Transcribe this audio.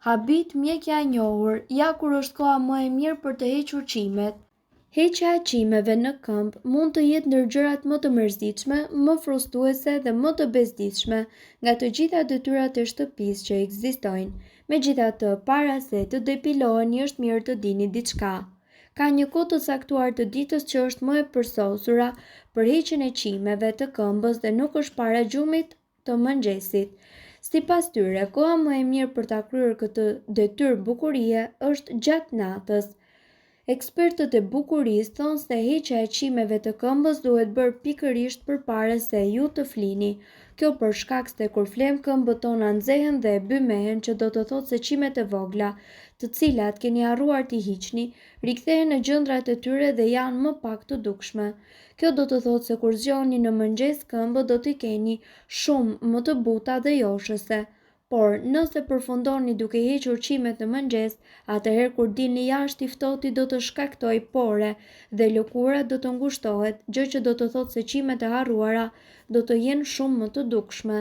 Habit mjekja e njohur, ja kur është koha më e mirë për të hequr qimet. Heqja e qimeve në këmbë mund të jetë ndër gjërat më të mërzitshme, më frustruese dhe më të bezdisshme nga të gjitha detyrat e shtëpisë që ekzistojnë. Megjithatë, para se të depiloheni është mirë të dini diçka. Ka një kohë të caktuar të ditës që është më e përsosura për heqjen e qimeve të këmbës dhe nuk është para gjumit të mëngjesit. Sipas tyre, koha më e mirë për ta kryer këtë detyrë bukurie është gjatë natës. Ekspertët e bukurisë thonë se heqja e qimeve të këmbës duhet bërë pikërisht përpara se ju të flini. Kjo për shkak se kur flem këmbët tona nxehen dhe bymehen, që do të thotë se qimet e vogla, të cilat keni harruar t'i hiqni, rikthehen në gjëndrat e tyre dhe janë më pak të dukshme. Kjo do të thotë se kur zgjoheni në mëngjes këmbët do t'i keni shumë më të buta dhe joshëse. Por, nëse përfundoni duke hequr qimet në mëngjes, atëherë kur dilni jashtë i ftohti do të shkaktojë pore dhe lëkura do të ngushtohet, gjë që do të thotë se qimet e harruara do të jenë shumë më të dukshme.